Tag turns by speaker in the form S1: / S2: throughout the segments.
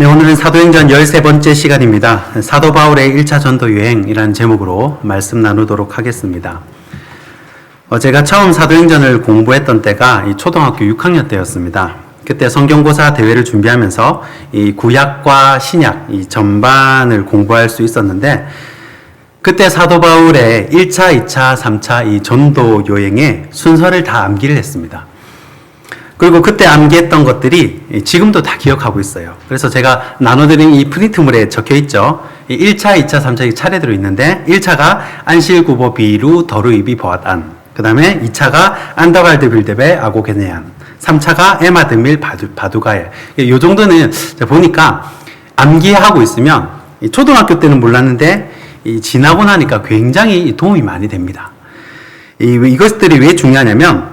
S1: 네, 오늘은 사도행전 13번째 시간입니다. 사도 바울의 1차 전도 여행이라는 제목으로 말씀 나누도록 하겠습니다. 제가 처음 사도행전을 공부했던 때가 이 초등학교 6학년 때였습니다. 그때 성경고사 대회를 준비하면서 이 구약과 신약 이 전반을 공부할 수 있었는데, 그때 사도 바울의 1차, 2차, 3차 이 전도 여행의 순서를 다 암기를 했습니다. 그리고 그때 암기했던 것들이 지금도 다 기억하고 있어요. 그래서 제가 나눠드린 이 프린트물에 적혀 있죠. 1차, 2차, 3차 차례대로 있는데, 1차가 안실구보 비루 더루이비 보앗안, 그 다음에 2차가 안더갈드 빌데베 아고게네안, 3차가 에마드밀 바두가엘. 이 정도는 보니까 암기하고 있으면 초등학교 때는 몰랐는데 지나고 나니까 굉장히 도움이 많이 됩니다. 이것들이 왜 중요하냐면,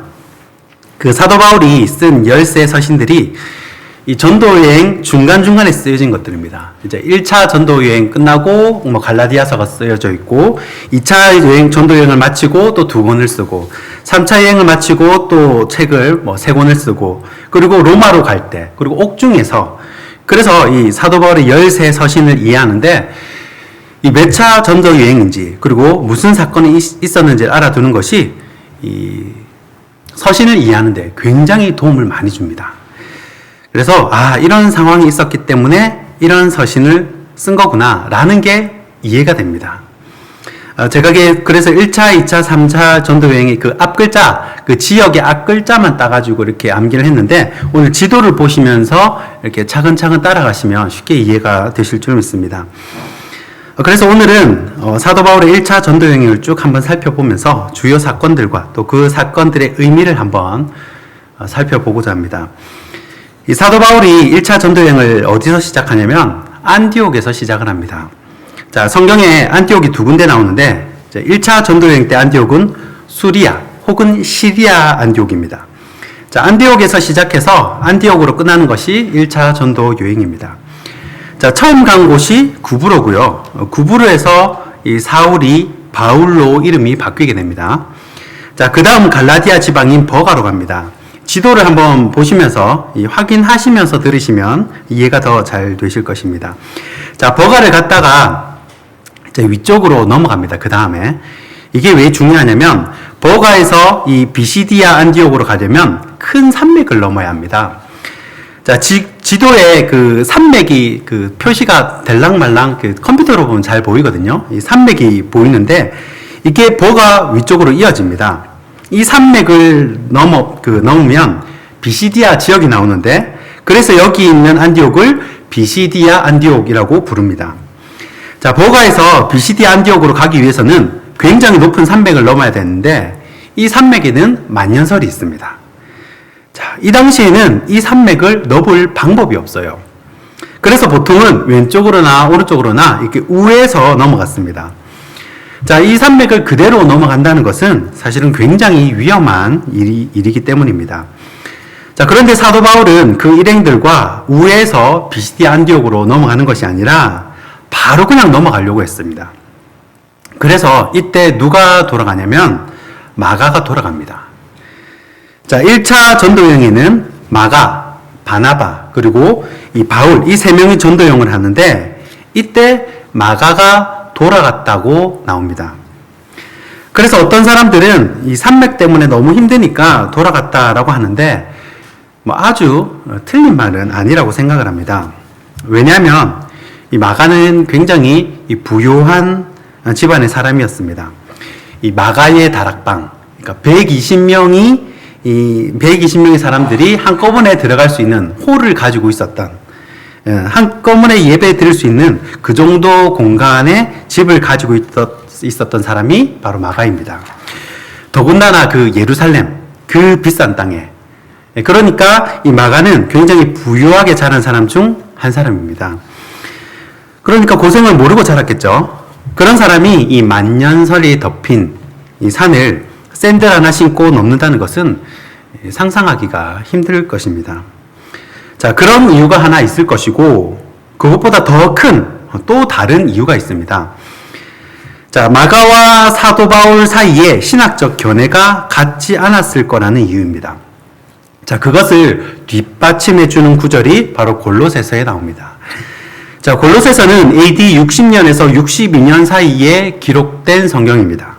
S1: 그 사도 바울이 쓴 13 서신들이 이 전도여행 중간중간에 쓰여진 것들입니다. 이제 1차 전도여행 끝나고 갈라디아서가 쓰여져 있고, 2차 여행 전도여행을 마치고 또 2권을 쓰고, 3차 여행을 마치고 또 책을 3권을 쓰고, 그리고 로마로 갈 때, 그리고 옥중에서, 그래서 이 사도 바울의 13 서신을 이해하는데 이 몇 차 전도여행인지, 그리고 무슨 사건이 있었는지를 알아두는 것이 이 서신을 이해하는데 굉장히 도움을 많이 줍니다. 그래서 이런 상황이 있었기 때문에 이런 서신을 쓴 거구나 라는 게 이해가 됩니다. 제가 그래서 1차, 2차, 3차 전도여행의 그 앞글자, 그 지역의 앞글자만 따가지고 이렇게 암기를 했는데, 오늘 지도를 보시면서 이렇게 차근차근 따라가시면 쉽게 이해가 되실 줄 믿습니다. 그래서 오늘은 사도 바울의 1차 전도여행을 쭉 한번 살펴보면서 주요 사건들과 또 그 사건들의 의미를 한번 살펴보고자 합니다. 이 사도 바울이 1차 전도여행을 어디서 시작하냐면 안디옥에서 시작을 합니다. 자, 성경에 안디옥이 2군데 나오는데, 1차 전도여행 때 안디옥은 수리아 혹은 시리아 안디옥입니다. 자, 안디옥에서 시작해서 안디옥으로 끝나는 것이 1차 전도여행입니다. 자, 처음 간 곳이 구브로고요. 구브로에서 이 사울이 바울로 이름이 바뀌게 됩니다. 자, 그 다음 갈라디아 지방인 버가로 갑니다. 지도를 한번 보시면서 확인하시면서 들으시면 이해가 더 잘 되실 것입니다. 자, 버가를 갔다가 이제 위쪽으로 넘어갑니다. 그 다음에 이게 왜 중요하냐면, 버가에서 이 비시디아 안디옥으로 가려면 큰 산맥을 넘어야 합니다. 자, 지도에 그 산맥이 그 표시가 될랑말랑 그 컴퓨터로 보면 잘 보이거든요. 이 산맥이 보이는데 이게 버가 위쪽으로 이어집니다. 이 산맥을 넘으면 비시디아 지역이 나오는데, 그래서 여기 있는 안디옥을 비시디아 안디옥이라고 부릅니다. 자, 버가에서 비시디아 안디옥으로 가기 위해서는 굉장히 높은 산맥을 넘어야 되는데, 이 산맥에는 만년설이 있습니다. 자, 이 당시에는 이 산맥을 넘을 방법이 없어요. 그래서 보통은 왼쪽으로나 오른쪽으로나 이렇게 우회해서 넘어갔습니다. 자, 이 산맥을 그대로 넘어간다는 것은 사실은 굉장히 위험한 일이기 때문입니다. 자, 그런데 사도 바울은 그 일행들과 우회해서 비시디아 안디옥으로 넘어가는 것이 아니라 바로 그냥 넘어가려고 했습니다. 그래서 이때 누가 돌아가냐면 마가가 돌아갑니다. 자, 1차 전도여행에는 마가, 바나바, 그리고 이 바울, 이 3명이 전도여행을 하는데, 이때 마가가 돌아갔다고 나옵니다. 그래서 어떤 사람들은 이 산맥 때문에 너무 힘드니까 돌아갔다라고 하는데, 아주 틀린 말은 아니라고 생각을 합니다. 왜냐하면 이 마가는 굉장히 부유한 집안의 사람이었습니다. 이 마가의 다락방, 그러니까 120명의 사람들이 한꺼번에 들어갈 수 있는 홀을 가지고 있었던, 한꺼번에 예배 드릴 수 있는 그 정도 공간에 집을 가지고 있었던 사람이 바로 마가입니다. 더군다나 그 예루살렘, 그 비싼 땅에. 그러니까 이 마가는 굉장히 부유하게 자란 사람 중 한 사람입니다. 그러니까 고생을 모르고 자랐겠죠. 그런 사람이 이 만년설이 덮인 이 산을 샌들 하나 신고 넘는다는 것은 상상하기가 힘들 것입니다. 자, 그런 이유가 하나 있을 것이고, 그것보다 더 큰 또 다른 이유가 있습니다. 자, 마가와 사도 바울 사이에 신학적 견해가 같지 않았을 거라는 이유입니다. 자, 그것을 뒷받침해 주는 구절이 바로 골로새서에 나옵니다. 자, 골로새서는 AD 60년에서 62년 사이에 기록된 성경입니다.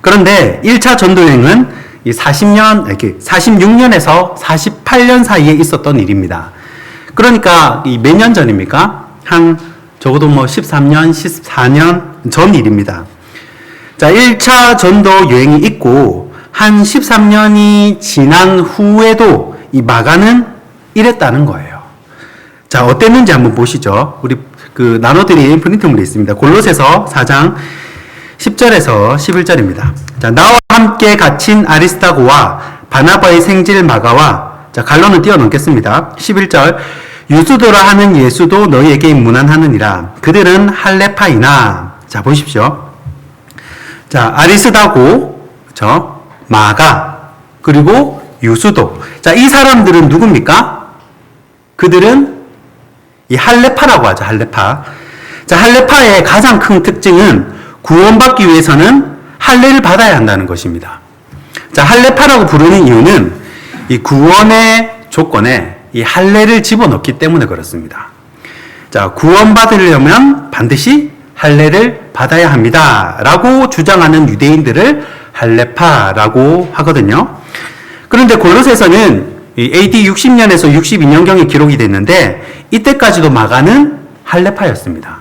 S1: 그런데 1차 전도 여행은 46년에서 48년 사이에 있었던 일입니다. 그러니까 몇 년 전입니까? 한 적어도 13년, 14년 전 일입니다. 자, 1차 전도 여행이 있고 한 13년이 지난 후에도 이 마가는 이랬다는 거예요. 자, 어땠는지 한번 보시죠. 우리 나눠드린 프린트물이 있습니다. 골로새서 4장 10절에서 11절입니다. 자, 나와 함께 갇힌 아리스타고와 바나바의 생질 마가와, 자, 갈로는 뛰어넘겠습니다. 11절, 유수도라 하는 예수도 너희에게 문안하느니라. 그들은 할레파이나. 자, 보십시오. 자, 아리스다고, 마가, 그리고 유수도. 자, 이 사람들은 누굽니까? 그들은 이 할레파라고 하죠, 할레파. 자, 할레파의 가장 큰 특징은 구원받기 위해서는 할례를 받아야 한다는 것입니다. 자, 할레파라고 부르는 이유는 이 구원의 조건에 이 할례를 집어넣기 때문에 그렇습니다. 자, 구원받으려면 반드시 할례를 받아야 합니다. 라고 주장하는 유대인들을 할레파라고 하거든요. 그런데 골로새서는 AD 60년에서 62년경에 기록이 됐는데 이때까지도 마가는 할레파였습니다.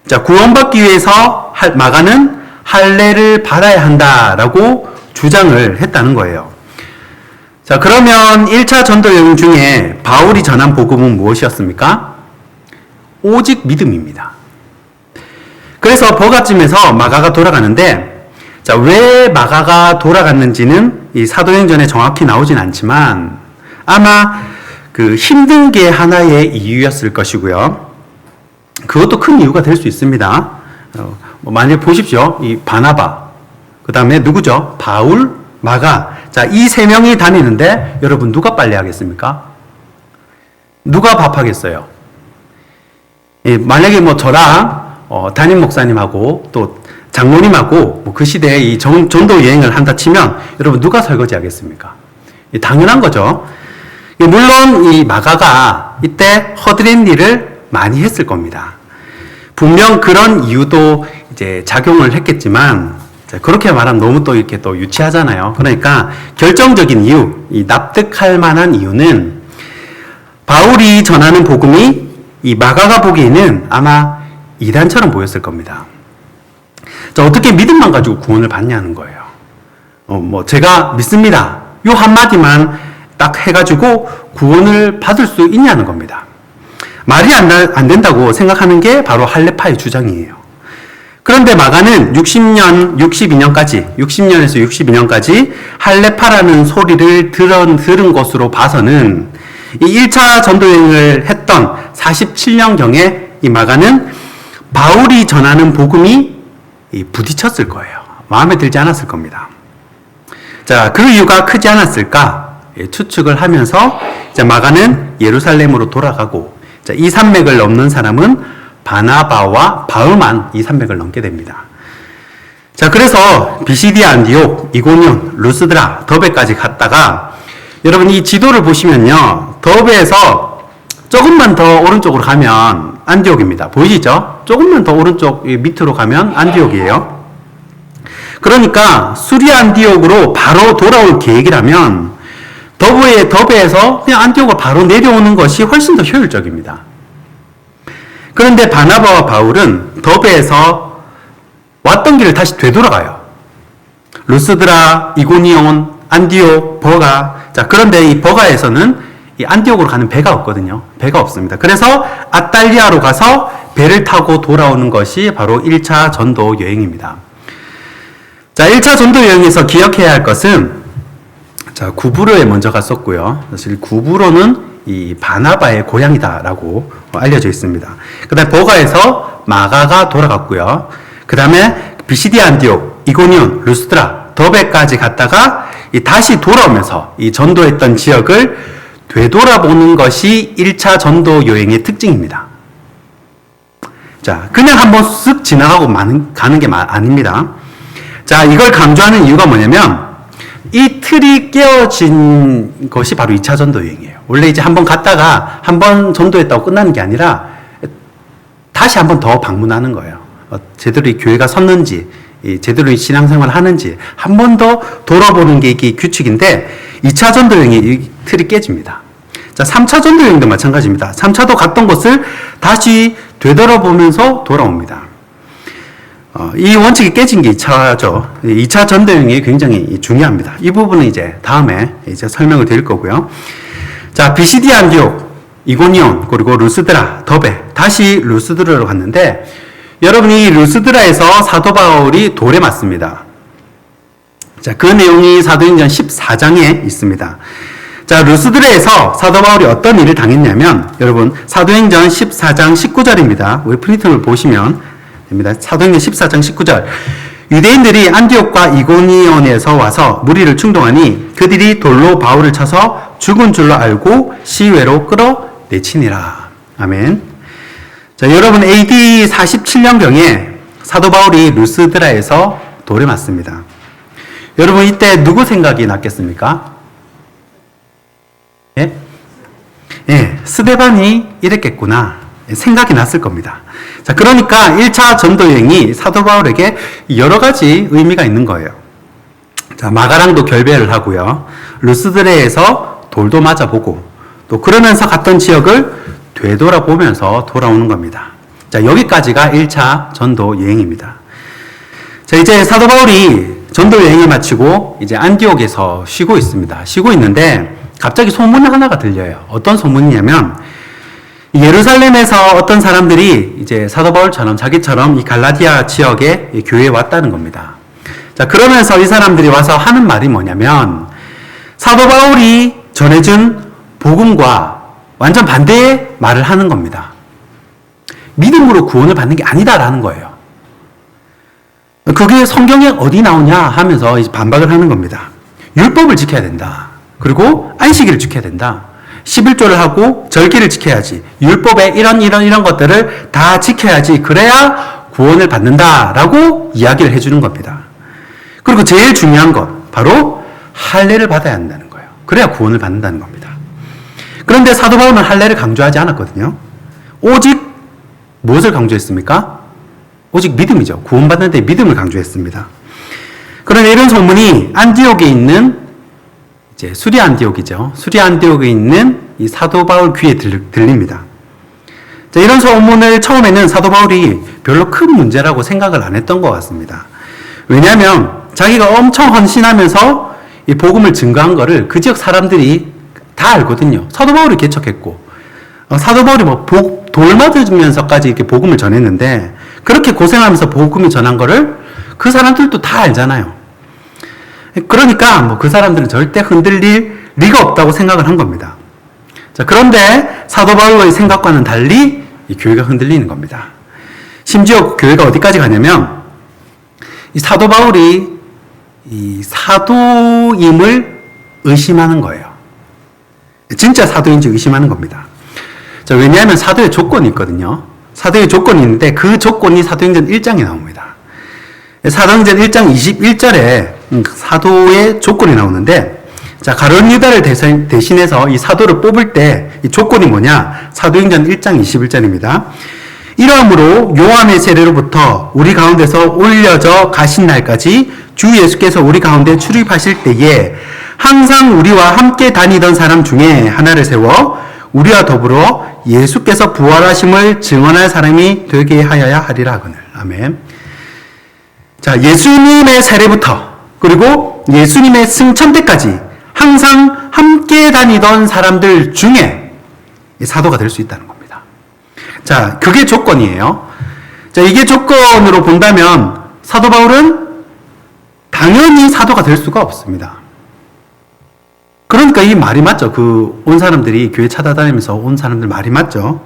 S1: 자, 구원받기 위해서 마가는 할례를 받아야 한다라고 주장을 했다는 거예요. 자, 그러면 1차 전도 여행 중에 바울이 전한 복음은 무엇이었습니까? 오직 믿음입니다. 그래서 버가쯤에서 마가가 돌아가는데, 자, 왜 마가가 돌아갔는지는 이 사도행전에 정확히 나오진 않지만 아마 힘든 게 하나의 이유였을 것이고요. 그것도 큰 이유가 될 수 있습니다. 만약에 보십시오. 이 바나바, 그 다음에 누구죠? 바울, 마가. 자, 이 세 명이 다니는데 여러분 누가 빨리 하겠습니까? 누가 밥하겠어요? 만약에 저랑 담임 목사님하고 또 장로님하고 그 시대에 이 전도 여행을 한다 치면 여러분 누가 설거지 하겠습니까? 당연한 거죠. 물론 이 마가가 이때 허드렛 일을 많이 했을 겁니다. 분명 그런 이유도 이제 작용을 했겠지만, 그렇게 말하면 너무 또 이렇게 또 유치하잖아요. 그러니까 결정적인 이유, 이 납득할 만한 이유는 바울이 전하는 복음이 이 마가가 보기에는 아마 이단처럼 보였을 겁니다. 자, 어떻게 믿음만 가지고 구원을 받냐는 거예요. 제가 믿습니다. 요 한마디만 딱 해가지고 구원을 받을 수 있냐는 겁니다. 말이 안 된다고 생각하는 게 바로 할레파의 주장이에요. 그런데 마가는 60년에서 62년까지 할레파라는 소리를 들은 것으로 봐서는 이 1차 전도여행을 했던 47년경에 이 마가는 바울이 전하는 복음이 부딪혔을 거예요. 마음에 들지 않았을 겁니다. 자, 그 이유가 크지 않았을까? 추측을 하면서 이제 마가는 예루살렘으로 돌아가고, 자, 이 산맥을 넘는 사람은 바나바와 바울만 이 산맥을 넘게 됩니다. 자, 그래서 비시디아 안디옥, 이고니온, 루스드라, 더베까지 갔다가 여러분 이 지도를 보시면요, 더베에서 조금만 더 오른쪽으로 가면 안디옥입니다. 보이시죠? 조금만 더 오른쪽 밑으로 가면 안디옥이에요. 그러니까 수리 안디옥으로 바로 돌아올 계획이라면 더베에서 그냥 안디옥으로 바로 내려오는 것이 훨씬 더 효율적입니다. 그런데 바나바와 바울은 더베에서 왔던 길을 다시 되돌아가요. 루스드라, 이고니온, 안디옥, 버가. 자, 그런데 이 버가에서는 이 안디옥으로 가는 배가 없거든요. 배가 없습니다. 그래서 아탈리아로 가서 배를 타고 돌아오는 것이 바로 1차 전도 여행입니다. 자, 1차 전도 여행에서 기억해야 할 것은, 자, 구브로에 먼저 갔었고요. 사실 구브로는 이 바나바의 고향이다라고 알려져 있습니다. 그 다음에 버가에서 마가가 돌아갔고요. 그 다음에 비시디아 안디옥, 이고니온, 루스드라, 더베까지 갔다가 다시 돌아오면서 이 전도했던 지역을 되돌아보는 것이 1차 전도 여행의 특징입니다. 자, 그냥 한번 쓱 지나가고 가는 게 아닙니다. 자, 이걸 강조하는 이유가 뭐냐면 이 틀이 깨어진 것이 바로 2차 전도 여행이에요. 원래 이제 한번 갔다가 한번 전도했다고 끝나는 게 아니라 다시 한번 더 방문하는 거예요. 제대로 이 교회가 섰는지, 제대로 이 신앙생활을 하는지 한 번 더 돌아보는 게 이게 규칙인데 2차 전도 여행이 이 틀이 깨집니다. 자, 3차 전도 여행도 마찬가지입니다. 3차도 갔던 곳을 다시 되돌아보면서 돌아옵니다. 이 원칙이 깨진 게 2차죠. 2차 전도 여행이 굉장히 중요합니다. 이 부분은 이제 다음에 이제 설명을 드릴 거고요. 자, 비시디 안디옥, 이고니온, 그리고 루스드라, 더베, 다시 루스드라로 갔는데, 여러분이 루스드라에서 사도 바울이 돌에 맞습니다. 자, 그 내용이 사도행전 14장에 있습니다. 자, 루스드라에서 사도 바울이 어떤 일을 당했냐면, 여러분, 사도행전 14장 19절입니다. 우리 프린트를 보시면 됩니다. 사도행전 14장 19절. 유대인들이 안디옥과 이고니온에서 와서 무리를 충동하니 그들이 돌로 바울을 쳐서 죽은 줄로 알고 시외로 끌어내치니라. 아멘. 자, 여러분, AD 47년경에 사도 바울이 루스드라에서 돌에 맞습니다. 여러분, 이때 누구 생각이 났겠습니까? 예? 예, 스데반이 이랬겠구나. 생각이 났을 겁니다. 자, 그러니까 1차 전도 여행이 사도 바울에게 여러 가지 의미가 있는 거예요. 자, 마가랑도 결배를 하고요. 루스드라에서 돌도 맞아보고, 또 그러면서 갔던 지역을 되돌아보면서 돌아오는 겁니다. 자, 여기까지가 1차 전도 여행입니다. 자, 이제 사도 바울이 전도 여행을 마치고 이제 안디옥에서 쉬고 있습니다. 쉬고 있는데 갑자기 소문 하나가 들려요. 어떤 소문이냐면, 예루살렘에서 어떤 사람들이 이제 사도 바울처럼 자기처럼 이 갈라디아 지역에 교회에 왔다는 겁니다. 자, 그러면서 이 사람들이 와서 하는 말이 뭐냐면, 사도 바울이 전해준 복음과 완전 반대의 말을 하는 겁니다. 믿음으로 구원을 받는 게 아니다라는 거예요. 그게 성경에 어디 나오냐 하면서 이제 반박을 하는 겁니다. 율법을 지켜야 된다. 그리고 안식일을 지켜야 된다. 11조를 하고 절기를 지켜야지. 율법에 이런 것들을 다 지켜야지. 그래야 구원을 받는다라고 이야기를 해주는 겁니다. 그리고 제일 중요한 것, 바로 할례를 받아야 한다는 거예요. 그래야 구원을 받는다는 겁니다. 그런데 사도 바울은 할례를 강조하지 않았거든요. 오직 무엇을 강조했습니까? 오직 믿음이죠. 구원받는 데 믿음을 강조했습니다. 그런데 이런 소문이 안디옥에 있는 이제 수리 안디옥이죠. 수리 안디옥에 있는 이 사도 바울 귀에 들립니다. 자, 이런 소문을 처음에는 사도 바울이 별로 큰 문제라고 생각을 안 했던 것 같습니다. 왜냐하면 자기가 엄청 헌신하면서 이 복음을 증거한 거를 그 지역 사람들이 다 알거든요. 사도 바울이 개척했고, 사도 바울이 돌 맞으면서까지 이렇게 복음을 전했는데, 그렇게 고생하면서 복음을 전한 거를 그 사람들도 다 알잖아요. 그러니까 그 사람들은 절대 흔들릴 리가 없다고 생각을 한 겁니다. 자, 그런데 사도 바울의 생각과는 달리 이 교회가 흔들리는 겁니다. 심지어 교회가 어디까지 가냐면, 이 사도 바울이 이 사도임을 의심하는 거예요. 진짜 사도인지 의심하는 겁니다. 자, 왜냐하면 사도의 조건이 있거든요. 사도의 조건이 있는데 그 조건이 사도행전 1장에 나옵니다. 사도행전 1장 21절에 사도의 조건이 나오는데, 자, 가룟 유다를 대신해서 이 사도를 뽑을 때 이 조건이 뭐냐? 사도행전 1장 21절입니다. 이러므로 요한의 세례로부터 우리 가운데서 올려져 가신 날까지 주 예수께서 우리 가운데 출입하실 때에 항상 우리와 함께 다니던 사람 중에 하나를 세워 우리와 더불어 예수께서 부활하심을 증언할 사람이 되게 하여야 하리라 하거늘. 아멘. 자, 예수님의 세례부터 그리고 예수님의 승천 때까지 항상 함께 다니던 사람들 중에 사도가 될 수 있다는 겁니다. 자, 그게 조건이에요. 자, 이게 조건으로 본다면 사도 바울은 당연히 사도가 될 수가 없습니다. 그러니까 이 말이 맞죠. 온 사람들이 교회 찾아다니면서 온 사람들 말이 맞죠.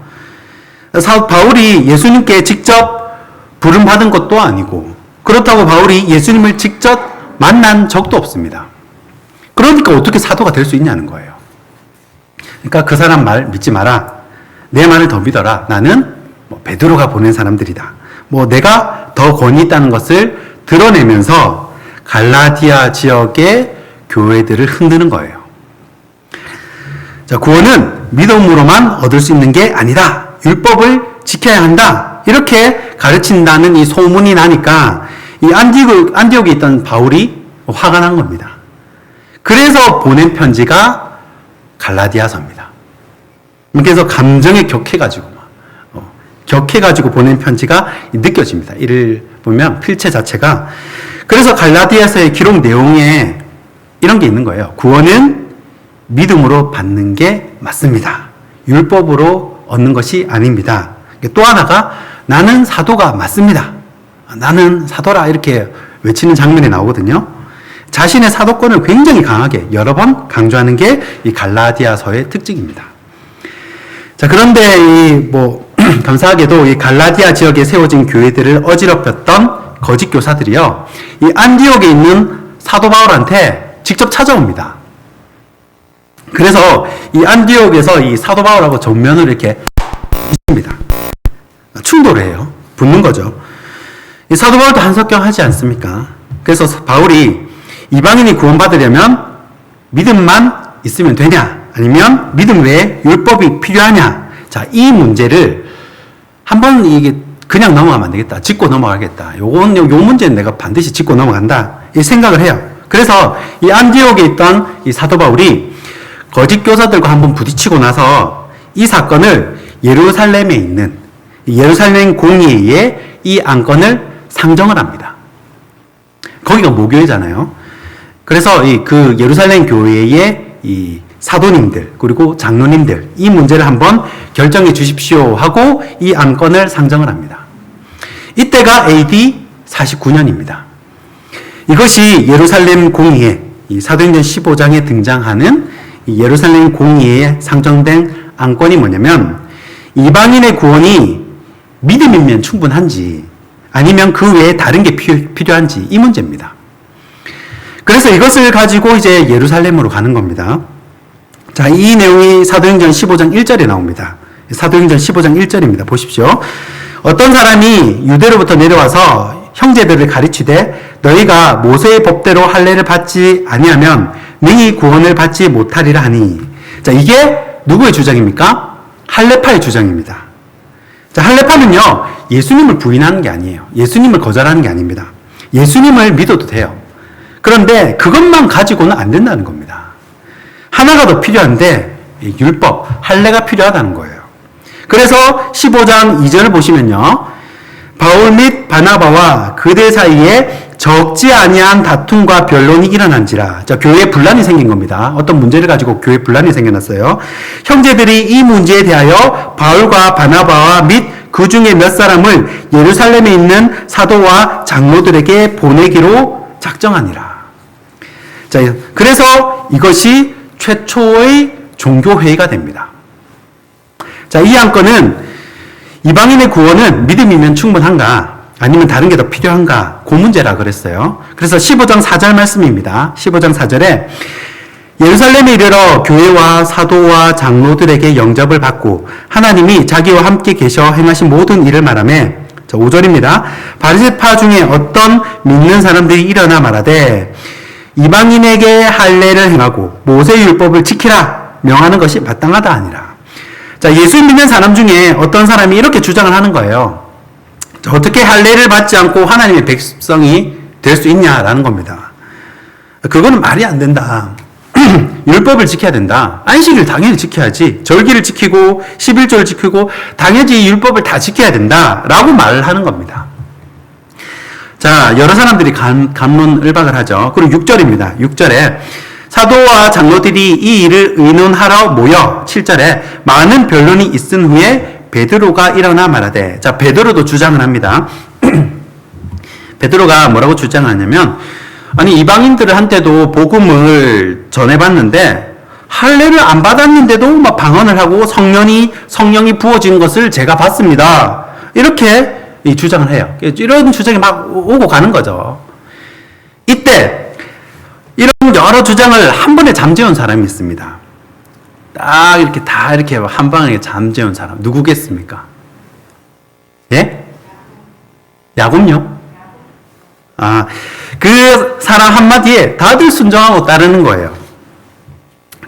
S1: 바울이 예수님께 직접 부름받은 것도 아니고, 그렇다고 바울이 예수님을 직접 만난 적도 없습니다. 그러니까 어떻게 사도가 될 수 있냐는 거예요. 그러니까 그 사람 말 믿지 마라. 내 말을 더 믿어라. 나는 베드로가 보낸 사람들이다. 내가 더 권위 있다는 것을 드러내면서 갈라디아 지역의 교회들을 흔드는 거예요. 자, 구원은 믿음으로만 얻을 수 있는 게 아니다. 율법을 지켜야 한다. 이렇게 가르친다는 이 소문이 나니까 이 안디옥에 있던 바울이 화가 난 겁니다. 그래서 보낸 편지가 갈라디아서입니다. 그래서 감정에 격해가지고 보낸 편지가 느껴집니다. 이를 보면 필체 자체가. 그래서 갈라디아서의 기록 내용에 이런 게 있는 거예요. 구원은 믿음으로 받는 게 맞습니다. 율법으로 얻는 것이 아닙니다. 또 하나가 나는 사도가 맞습니다. 나는 사도라 이렇게 외치는 장면이 나오거든요. 자신의 사도권을 굉장히 강하게 여러 번 강조하는 게 이 갈라디아서의 특징입니다. 자, 그런데 감사하게도 이 갈라디아 지역에 세워진 교회들을 어지럽혔던 거짓 교사들이요, 이 안디옥에 있는 사도 바울한테 직접 찾아옵니다. 그래서 이 안디옥에서 이 사도 바울하고 정면으로 이렇게 있습니다. 충돌을 해요. 붙는 거죠. 이 사도 바울도 한석경 하지 않습니까? 그래서 바울이 이방인이 구원받으려면 믿음만 있으면 되냐? 아니면 믿음 외에 율법이 필요하냐? 자, 이 문제를 한번 이게 그냥 넘어가면 안 되겠다. 짚고 넘어가겠다. 요 문제는 내가 반드시 짚고 넘어간다. 이 생각을 해요. 그래서 이 안디옥에 있던 이 사도 바울이 거짓 교사들과 한번 부딪히고 나서 이 사건을 예루살렘에 있는 예루살렘 공의회에 이 안건을 상정을 합니다. 거기가 모교회잖아요. 그래서 그 예루살렘 교회의 이 사도님들 그리고 장로님들 이 문제를 한번 결정해 주십시오 하고 이 안건을 상정을 합니다. 이때가 AD 49년입니다. 이것이 예루살렘 공의회, 이 사도행전 15장에 등장하는 이 예루살렘 공의회에 상정된 안건이 뭐냐면 이방인의 구원이 믿음이면 충분한지 아니면 그 외에 다른 게 필요한지 이 문제입니다. 그래서 이것을 가지고 이제 예루살렘으로 가는 겁니다. 자, 이 내용이 사도행전 15장 1절에 나옵니다. 사도행전 15장 1절입니다. 보십시오. 어떤 사람이 유대로부터 내려와서 형제들을 가르치되 너희가 모세의 법대로 할례를 받지 아니하면 능히 구원을 받지 못하리라 하니. 자, 이게 누구의 주장입니까? 할례파의 주장입니다. 자, 할례파는요, 예수님을 부인하는 게 아니에요. 예수님을 거절하는 게 아닙니다. 예수님을 믿어도 돼요. 그런데 그것만 가지고는 안 된다는 겁니다. 하나가 더 필요한데 율법, 할례가 필요하다는 거예요. 그래서 15장 2절을 보시면요. 바울 및 바나바와 그들 사이에 적지 아니한 다툼과 변론이 일어난지라. 자, 교회에 분란이 생긴 겁니다. 어떤 문제를 가지고 교회에 분란이 생겨났어요. 형제들이 이 문제에 대하여 바울과 바나바와 및 그 중에 몇 사람을 예루살렘에 있는 사도와 장로들에게 보내기로 작정하니라. 자, 그래서 이것이 최초의 종교회의가 됩니다. 자, 이 안건은 이방인의 구원은 믿음이면 충분한가? 아니면 다른 게 더 필요한가? 그 문제라 그랬어요. 그래서 15장 4절 말씀입니다. 15장 4절에 예루살렘에 이르러 교회와 사도와 장로들에게 영접을 받고 하나님이 자기와 함께 계셔 행하신 모든 일을 말하며 5절입니다. 바리새파 중에 어떤 믿는 사람들이 일어나 말하되 이방인에게 할례를 행하고 모세의 율법을 지키라 명하는 것이 마땅하다 아니라. 자, 예수 믿는 사람 중에 어떤 사람이 이렇게 주장을 하는 거예요. 자, 어떻게 할례를 받지 않고 하나님의 백성이 될 수 있냐라는 겁니다. 그거는 말이 안 된다. 율법을 지켜야 된다. 안식일 당연히 지켜야지. 절기를 지키고 11조를 지키고 당연히 율법을 다 지켜야 된다라고 말을 하는 겁니다. 자, 여러 사람들이 갑론을박을 하죠. 그리고 6절입니다. 6절에 사도와 장로들이 이 일을 의논하러 모여 7절에 많은 변론이 있은 후에 베드로가 일어나 말하되. 자, 베드로도 주장을 합니다. 베드로가 뭐라고 주장하냐면 아니 이방인들한테도 복음을 전해봤는데 할례를 안 받았는데도 막 방언을 하고 성령이 부어진 것을 제가 봤습니다. 이렇게 주장을 해요. 이런 주장이 막 오고 가는 거죠. 이때 이런 여러 주장을 한 번에 잠재운 사람이 있습니다. 딱 이렇게 다 이렇게 한 방에 잠재운 사람 누구겠습니까? 예? 야곱요? 아, 그 사람 한마디에 다들 순종하고 따르는 거예요.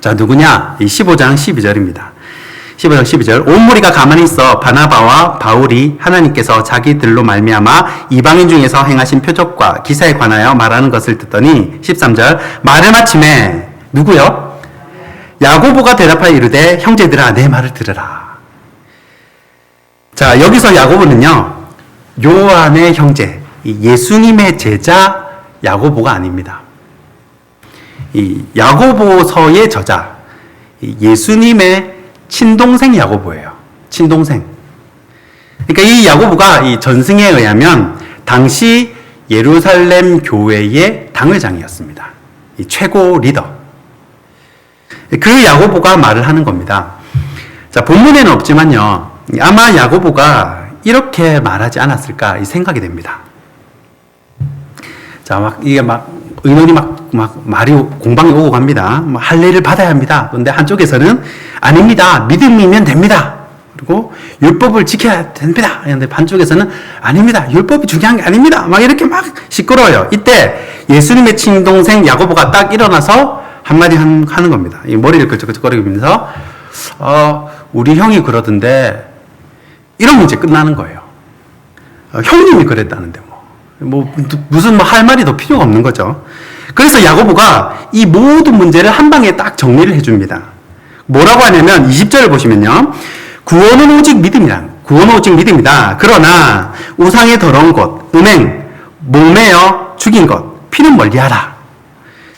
S1: 자, 누구냐? 이 15장 12절입니다. 15절 12절 온 무리가 가만히 있어 바나바와 바울이 하나님께서 자기들로 말미암아 이방인 중에서 행하신 표적과 기사에 관하여 말하는 것을 듣더니 13절 말을 마침에 누구요? 야고보가 대답하여 이르되 형제들아 내 말을 들으라. 자, 여기서 야고보는요 요한의 형제 예수님의 제자 야고보가 아닙니다. 이 야고보서의 저자 예수님의 친동생 야고보예요. 친동생. 그러니까 이 야고보가 이 전승에 의하면 당시 예루살렘 교회의 당회장이었습니다. 이 최고 리더. 그 야고보가 말을 하는 겁니다. 자, 본문에는 없지만요. 아마 야고보가 이렇게 말하지 않았을까 이 생각이 됩니다. 자, 이게 의논이 말이 공방이 오고 갑니다. 할례를 받아야 합니다. 그런데 한쪽에서는 아닙니다. 믿음이면 됩니다. 그리고 율법을 지켜야 됩니다. 그런데 반쪽에서는 아닙니다. 율법이 중요한 게 아닙니다. 이렇게 시끄러워요. 이때 예수님의 친동생 야고보가 딱 일어나서 한마디 하는 겁니다. 이 머리를 걸쩍걸쩍거리면서 우리 형이 그러던데 이러면 이제 끝나는 거예요. 형님이 그랬다는데 무슨 할 말이 더 필요가 없는 거죠. 그래서 야고보가 이 모든 문제를 한 방에 딱 정리를 해줍니다. 뭐라고 하냐면 20절을 보시면요. 구원은 오직 믿음이다. 구원은 오직 믿음이다. 그러나 우상의 더러운 것, 음행, 목매어 죽인 것, 피는 멀리하라.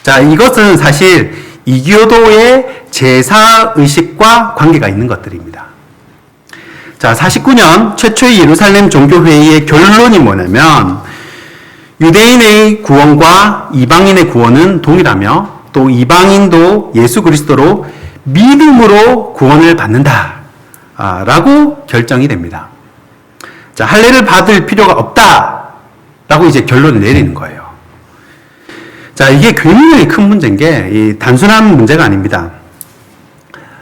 S1: 자, 이것은 사실 이교도의 제사의식과 관계가 있는 것들입니다. 자, 49년 최초의 예루살렘 종교회의의 결론이 뭐냐면 유대인의 구원과 이방인의 구원은 동일하며 또 이방인도 예수 그리스도로 믿음으로 구원을 받는다 라고 결정이 됩니다. 자, 할례를 받을 필요가 없다 라고 이제 결론을 내리는 거예요. 자, 이게 굉장히 큰 문제인 게 단순한 문제가 아닙니다.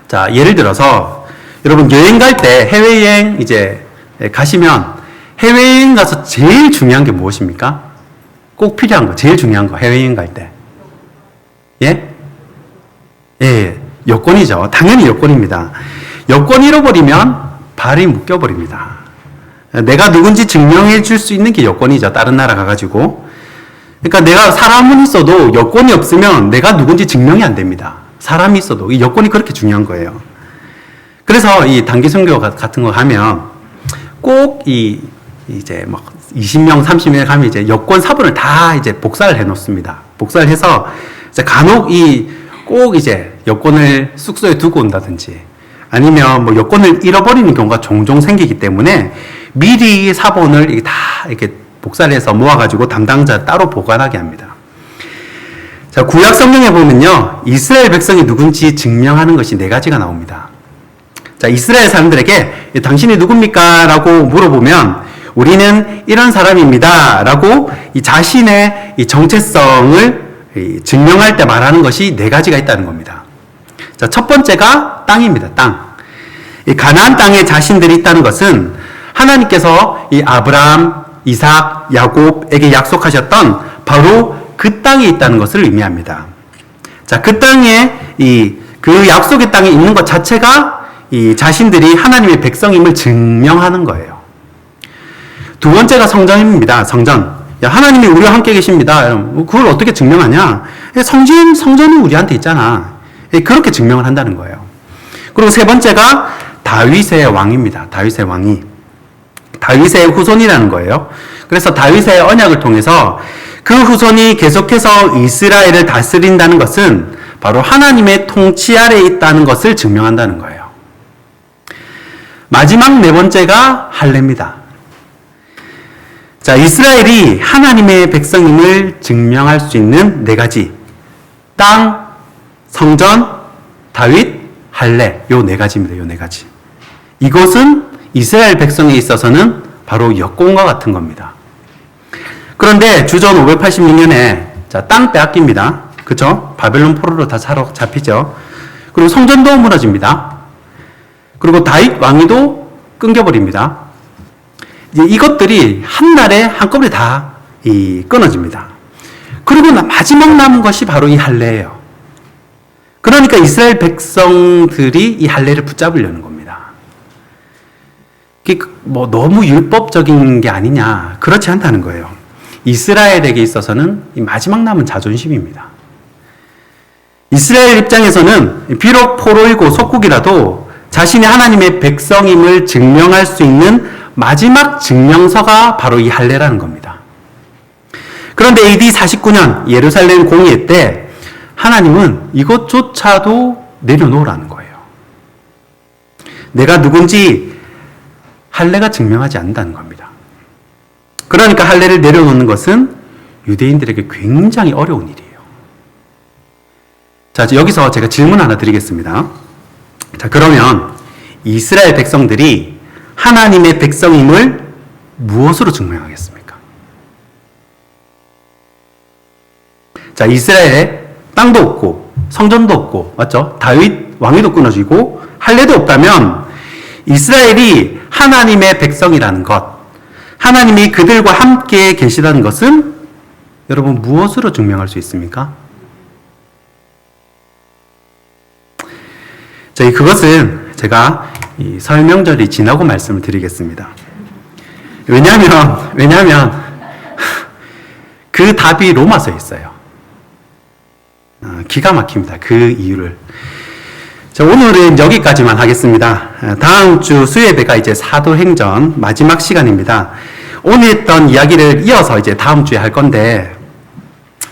S1: 자, 예를 들어서 여러분 여행 갈 때 해외여행 이제 가시면 해외여행 가서 제일 중요한 게 무엇입니까? 꼭 필요한 거, 제일 중요한 거, 해외여행 갈 때. 예? 예, 여권이죠. 당연히 여권입니다. 여권 잃어버리면 발이 묶여버립니다. 내가 누군지 증명해 줄 수 있는 게 여권이죠. 다른 나라 가가지고. 그러니까 내가 사람은 있어도 여권이 없으면 내가 누군지 증명이 안 됩니다. 사람이 있어도. 이 여권이 그렇게 중요한 거예요. 그래서 이 단기 선교 같은 거 하면 꼭 이제 20명, 30명 가면 이제 여권 사본을 다 이제 복사를 해 놓습니다. 복사를 해서 이제 간혹 꼭 이제 여권을 숙소에 두고 온다든지 아니면 여권을 잃어버리는 경우가 종종 생기기 때문에 미리 사본을 다 이렇게 복사를 해서 모아가지고 담당자 따로 보관하게 합니다. 자, 구약 성경에 보면요. 이스라엘 백성이 누군지 증명하는 것이 4가지가 나옵니다. 자, 이스라엘 사람들에게 당신이 누굽니까? 라고 물어보면 우리는 이런 사람입니다. 라고 이 자신의 이 정체성을 증명할 때 말하는 것이 4가지가 있다는 겁니다. 자, 첫 번째가 땅입니다. 땅. 이 가나안 땅에 자신들이 있다는 것은 하나님께서 이 아브라함, 이삭, 야곱에게 약속하셨던 바로 그 땅에 있다는 것을 의미합니다. 자, 그 땅에 그 약속의 땅에 있는 것 자체가 이 자신들이 하나님의 백성임을 증명하는 거예요. 두 번째가 성전입니다. 성전. 야, 하나님이 우리와 함께 계십니다. 그걸 어떻게 증명하냐? 성전은 우리한테 있잖아. 그렇게 증명을 한다는 거예요. 그리고 세 번째가 다윗의 왕입니다. 다윗의 왕이. 다윗의 후손이라는 거예요. 그래서 다윗의 언약을 통해서 그 후손이 계속해서 이스라엘을 다스린다는 것은 바로 하나님의 통치 아래에 있다는 것을 증명한다는 거예요. 마지막 4번째가 할례입니다. 자, 이스라엘이 하나님의 백성임을 증명할 수 있는 4가지. 땅, 성전, 다윗, 할례. 요 4가지입니다. 요 4가지. 이것은 이스라엘 백성에 있어서는 바로 여권과 같은 겁니다. 그런데 주전 586년에 자, 땅 빼앗깁니다. 그죠? 바벨론 포로로 다 잡히죠. 그리고 성전도 무너집니다. 그리고 다윗 왕위도 끊겨버립니다. 이것들이 한날에 한꺼번에 다 끊어집니다. 그리고 마지막 남은 것이 바로 이 할례예요. 그러니까 이스라엘 백성들이 이 할례를 붙잡으려는 겁니다. 뭐 너무 율법적인 게 아니냐. 그렇지 않다는 거예요. 이스라엘에게 있어서는 이 마지막 남은 자존심입니다. 이스라엘 입장에서는 비록 포로이고 속국이라도 자신이 하나님의 백성임을 증명할 수 있는 마지막 증명서가 바로 이 할례라는 겁니다. 그런데 AD 49년 예루살렘 공의회 때 하나님은 이것조차도 내려놓으라는 거예요. 내가 누군지 할례가 증명하지 않는다는 겁니다. 그러니까 할례를 내려놓는 것은 유대인들에게 굉장히 어려운 일이에요. 자, 여기서 제가 질문 하나 드리겠습니다. 자, 그러면 이스라엘 백성들이 하나님의 백성임을 무엇으로 증명하겠습니까? 자, 이스라엘에 땅도 없고 성전도 없고, 맞죠? 다윗 왕위도 끊어지고 할례도 없다면 이스라엘이 하나님의 백성이라는 것, 하나님이 그들과 함께 계시다는 것은 여러분 무엇으로 증명할 수 있습니까? 그것은 제가 이 설명절이 지나고 말씀을 드리겠습니다. 왜냐하면 그 답이 로마서에 있어요. 기가 막힙니다. 그 이유를. 자, 오늘은 여기까지만 하겠습니다. 다음 주 수요예배가 이제 사도행전 마지막 시간입니다. 오늘 했던 이야기를 이어서 이제 다음 주에 할 건데,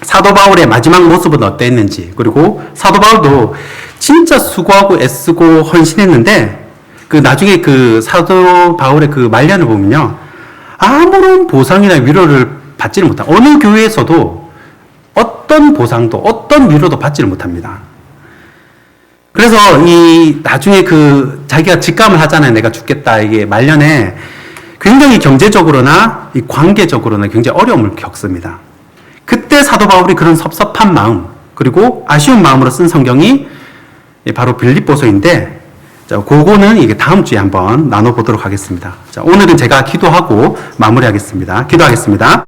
S1: 사도 바울의 마지막 모습은 어땠는지, 그리고 사도 바울도 진짜 수고하고 애쓰고 헌신했는데, 나중에 사도 바울의 말년을 보면요, 아무런 보상이나 위로를 받지를 못한, 어느 교회에서도 어떤 보상도 어떤 위로도 받지를 못합니다. 그래서 나중에 자기가 직감을 하잖아요. 내가 죽겠다. 이게 말년에 굉장히 경제적으로나 관계적으로나 굉장히 어려움을 겪습니다. 그때 사도 바울이 그런 섭섭한 마음, 그리고 아쉬운 마음으로 쓴 성경이 바로 빌립보서인데, 자, 그거는 이게 다음 주에 한번 나눠보도록 하겠습니다. 자, 오늘은 제가 기도하고 마무리하겠습니다. 기도하겠습니다.